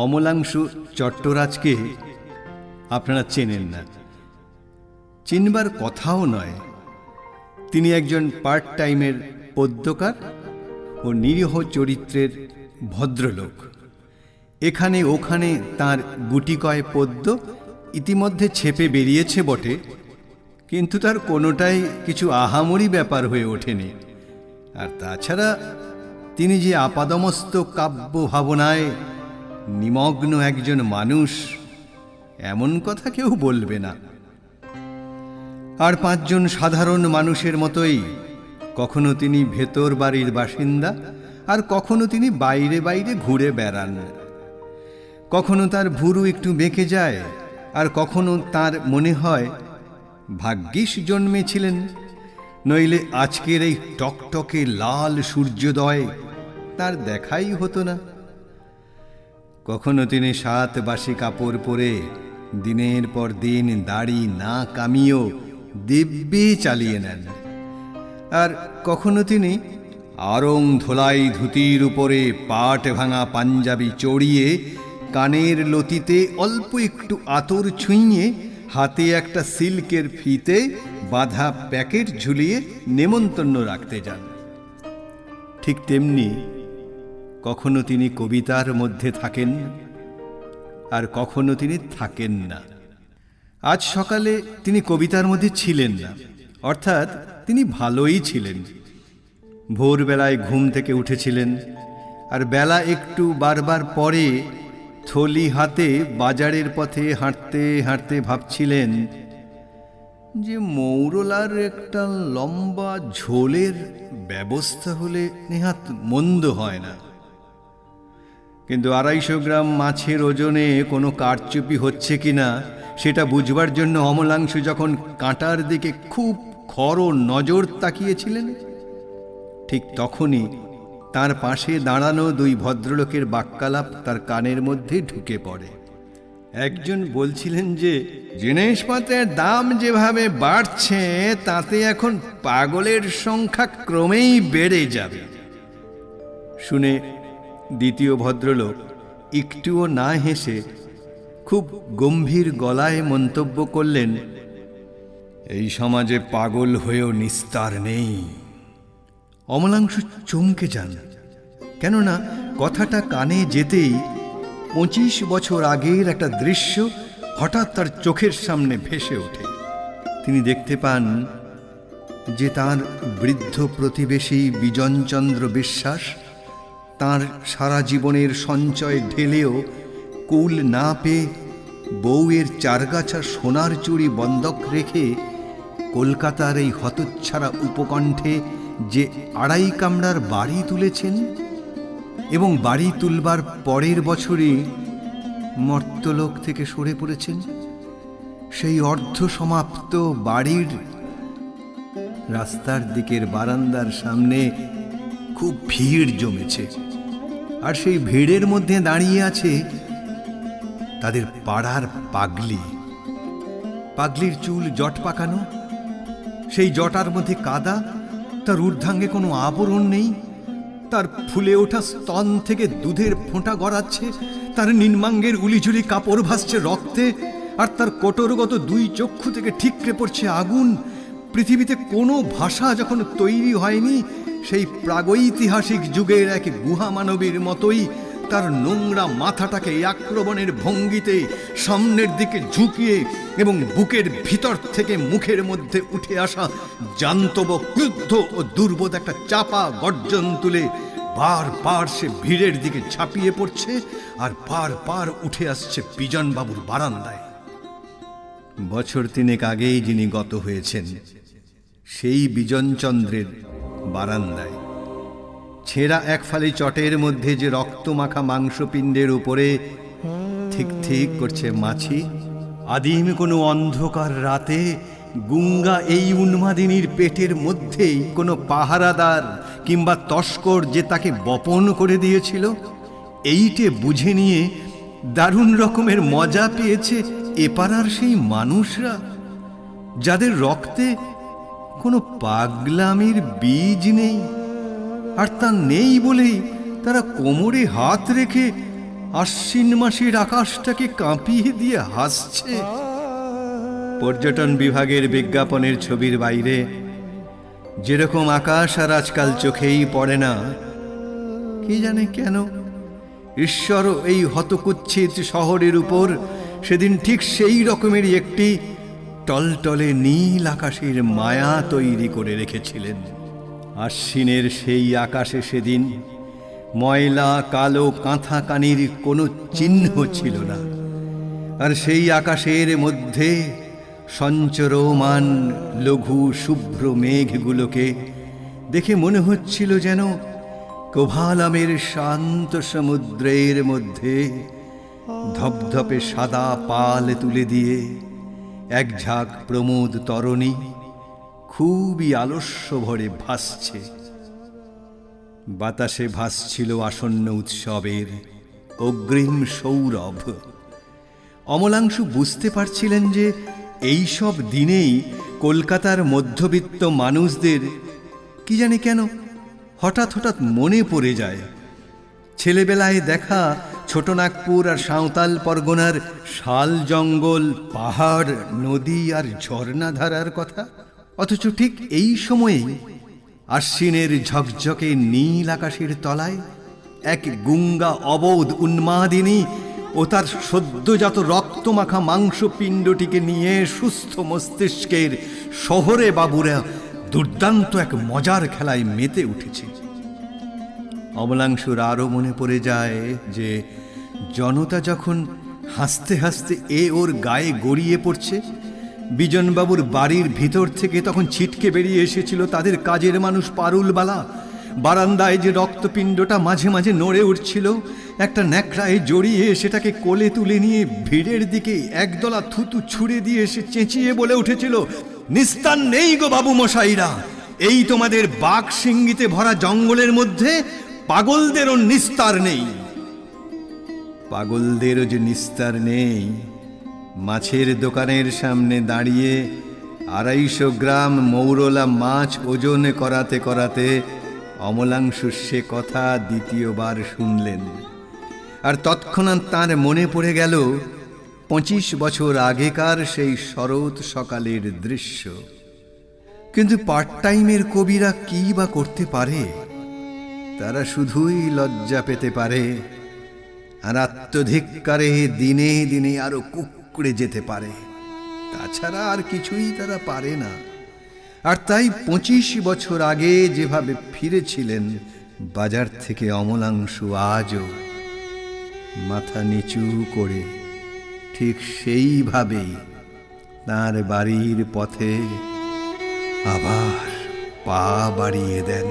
অমলাংশু চট্টরাজকে আপনারা চেনেন না, চিনবার কথাও নয়। তিনি একজন পার্ট টাইমের পদ্যকার ও নিরীহ চরিত্রের ভদ্রলোক। এখানে ওখানে তাঁর গুটিকয় পদ্য ইতিমধ্যে ছেপে বেরিয়েছে বটে, কিন্তু তার কোনোটাই কিছু আহামরি ব্যাপার হয়ে ওঠেনি। আর তাছাড়া তিনি যে আপাদমস্তক কাব্য ভাবনায় নিমগ্ন একজন মানুষ, এমন কথা কেউ বলবে না। আর পাঁচজন সাধারণ মানুষের মতোই কখনো তিনি ভেতর বাড়ির বাসিন্দা, আর কখনো তিনি বাইরে বাইরে ঘুরে বেড়ান। কখনো তার ভুরু একটু বেঁকে যায়, আর কখনো তার মনে হয় ভাগ্যিস জন্মেছিলেন, নইলে আজকের এই টকটকে লাল সূর্যোদয় তার দেখাই হতো না। কখনো তিনি 7 বাসি কাপড় পরে দিনের পর দিন দাড়ি না কামিয়েও দিব্যি চালিয়ে নেন। আর কখনো তিনি আরং ধোলাই ধুতির উপরে পাট ভাঙা পাঞ্জাবি চড়িয়ে কানের লতিতে অল্প একটু আতর ছুঁইয়ে হাতে একটা সিল্কের ফিতে বাঁধা প্যাকেট ঝুলিয়ে নেমন্তন্ন রাখতে যান। ঠিক তেমনি কখনো তিনি কবিতার মধ্যে থাকেন, আর কখনো তিনি থাকেন না। আজ সকালে তিনি কবিতার মধ্যে ছিলেন না, অর্থাৎ তিনি ভালোই ছিলেন। ভোরবেলায় ঘুম থেকে উঠেছিলেন, আর বেলা একটু বারবার পরে থলি হাতে বাজারের পথে হাঁটতে হাঁটতে ভাবছিলেন যে মৌরলার একটা লম্বা ঝোলের ব্যবস্থা হলে নেহাত মন্দ হয় না। কিন্তু 250 গ্রাম মাছের ওজনে কোনো কারচুপি হচ্ছে কিনা সেটা বুঝবার জন্য অমলাংশু যখন কাঁটার দিকে খুব খড় নজর তাকিয়েছিলেন, ঠিক তখনই তার পাশে দাঁড়ানো 2 ভদ্রলোকের বাক্যালাপ তার কানের মধ্যে ঢুকে পড়ে। একজন বলছিলেন যে জিনিসপত্রের দাম যেভাবে বাড়ছে তাতে এখন পাগলের সংখ্যা ক্রমেই বেড়ে যাবে। শুনে দ্বিতীয় ভদ্রলোক একটুও না হেসে খুব গম্ভীর গলায় মন্তব্য করলেন, এই সমাজে পাগল হয়েও নিস্তার নেই। অমলাংশু চমকে যান, কেননা কথাটা কানে যেতেই 25 বছর আগের একটা দৃশ্য হঠাৎ তার চোখের সামনে ভেসে ওঠে। তিনি দেখতে পান যে তার বৃদ্ধ প্রতিবেশী বিজনচন্দ্র বিশ্বাস তার সারা জীবনের সঞ্চয় ঢেলেও কুল না পেয়ে বউয়ের 4 গাছা সোনার চুড়ি বন্ধক রেখে কলকাতার এই হতচ্ছাড়া উপকণ্ঠে যে 2.5 কামরার বাড়ি তুলেছেন, এবং বাড়ি তুলবার পরের বছরই মর্তলোক থেকে সরে পড়েছেন। সেই অর্ধ সমাপ্ত বাড়ির রাস্তার দিকের বারান্দার সামনে খুব ভিড় জমেছে, আর সেই ভিড়ের মধ্যে দাঁড়িয়ে আছে তাদের পাড়ার পাগলি। পাগলির চুল জট পাকানো, সেই জটার মধ্যে কাদা, তার ঊর্ধ্বাঙ্গে কোনো আবরণ নেই, তার ফুলে ওঠা স্তন থেকে দুধের ফোঁটা গড়াচ্ছে, তার নিম্নাঙ্গের উলিঝুলি কাপড় ভাসছে রক্তে, আর তার কোটরগত 2 চক্ষু থেকে ঠিকরে পড়ছে আগুন। পৃথিবীতে কোনো ভাষা যখন তৈরি হয়নি, সেই প্রাগৈতিহাসিক যুগের এক গুহা মানবীর মতোই তার নোংরা মাথাটাকে আক্রমণের ভঙ্গিতে সামনের দিকে ঝুঁকিয়ে এবং বুকের ভিতর থেকে মুখের মধ্যে উঠে আসা জান্তব ক্রুদ্ধ ও দুর্বোধ একটা চাপা গর্জন তুলে বারবার সে ভিড়ের দিকে ঝাঁপিয়ে পড়ছে, আর বারবার উঠে আসছে বিজনবাবুর বারান্দায়। বছর 3 আগেই যিনি গত হয়েছেন, সেই বিজনচন্দ্রের বারান্দায় ছেঁড়া এক ফালি চটের মধ্যে যে রক্তমাখা মাংসপিণ্ডের উপরে ঠিক ঠিক করছে মাছি। আদিম কোনো অন্ধকার রাতে গুঙ্গা এই উন্মাদিনীর পেটের মধ্যেই কোনো পাহারাদার কিংবা তস্কর যে তাকে বপন করে দিয়েছিল, এইটে বুঝে নিয়ে দারুণ রকমের মজা পেয়েছে এপাড়ার সেই মানুষরা, যাদের রক্তে কোনো পাগলামির বীজ নেই। আর তা নেই বলেই তারা কোমরে হাত রেখে আশ্বিন মাসের আকাশটাকে কাঁপিয়ে দিয়ে হাসছে। পর্যটন বিভাগের বিজ্ঞাপনের ছবির বাইরে যেরকম আকাশ আর আজকাল চোখেই পড়ে না, কি জানে কেন ঈশ্বরও এই হতকুচ্ছিত শহরের উপর সেদিন ঠিক সেই রকমেরই একটি টলটলে নীল আকাশের মায়া তৈরি করে রেখেছিলেন। আশ্বিনের সেই আকাশে সেদিন ময়লা কালো কাঁথা কানির কোনো চিহ্ন ছিল না, আর সেই আকাশের মধ্যে সঞ্চরমান লঘু শুভ্র মেঘগুলোকে দেখে মনে হচ্ছিল যেন কোভালামের শান্ত সমুদ্রের মধ্যে ধপধপে সাদা পাল তুলে দিয়ে এক ঝাঁক প্রমোদ তরণী খুবই আলস্য ভরে ভাসছে। বাতাসে ভাসছিল আসন্ন উৎসবের অগ্রিম সৌরভ। অমলাংশু বুঝতে পারছিলেন যে এই সব দিনেই কলকাতার মধ্যবিত্ত মানুষদের কি জানে কেন হঠাৎ হঠাৎ মনে পড়ে যায় ছেলেবেলায় দেখা ছোটনাগপুর আর সাঁওতাল পরগনার শাল জঙ্গল, পাহাড়, নদী আর ঝর্ণাধারার কথা। অথচ ঠিক এই সময়েই আশ্বিনের ঝকঝকে নীল আকাশের তলায় এক গুঙ্গা অবোধ উন্মাদিনী ও তার সদ্যজাত রক্তমাখা মাংসপিণ্ডটিকে নিয়ে সুস্থ মস্তিষ্কের শহরে বাবুরা দুর্দান্ত এক মজার খেলায় মেতে উঠেছে। অমলাংশুর আরও মনে পড়ে যায় যে জনতা যখন হাসতে হাসতে ওর গায়ে গড়িয়ে পড়ছে, বিজনবাবুর বাড়ির ভিতর থেকে তখন ছিটকে বেরিয়ে এসেছিল তাদের কাজের মানুষ পারুলবালা। বারান্দায় যে রক্তপিণ্ডটা মাঝে মাঝে নড়ে উঠছিল, একটা ন্যাকড়ায় জড়িয়ে সেটাকে কোলে তুলে নিয়ে ভিড়ের দিকে একদলা থুতু ছুঁড়ে দিয়ে সে চেঁচিয়ে বলে উঠেছিল, নিস্তার নেই গো বাবু মশাইরা, এই তোমাদের বাঘ সিংগিতে ভরা জঙ্গলের মধ্যে পাগলদেরও নিস্তার নেই। পাগলদেরও যে নিস্তার নেই, মাছের দোকানের সামনে দাঁড়িয়ে 250 গ্রাম মৌরলা মাছ ওজন করাতে করাতে অমলাংশু সে কথা দ্বিতীয়বার শুনলেন। আর তৎক্ষণাৎ তাঁর মনে পড়ে গেল 25 বছর আগেকার সেই শরৎ সকালের দৃশ্য। কিন্তু পার্ট টাইমের কবিরা কি বা করতে পারে? তারা শুধুই লজ্জা পেতে পারে আর আত্মধিক্কারে দিনে দিনে আরো কুঁকড়ে যেতে পারে। তাছাড়া আর কিছুই তারা পারে না। আর তাই 25 বছর আগে যেভাবে ফিরেছিলেন বাজার থেকে অমলাংশু আজও মাথা নিচু করে ঠিক সেইভাবেই তার বাড়ির পথে আবার পা বাড়িয়ে দেন।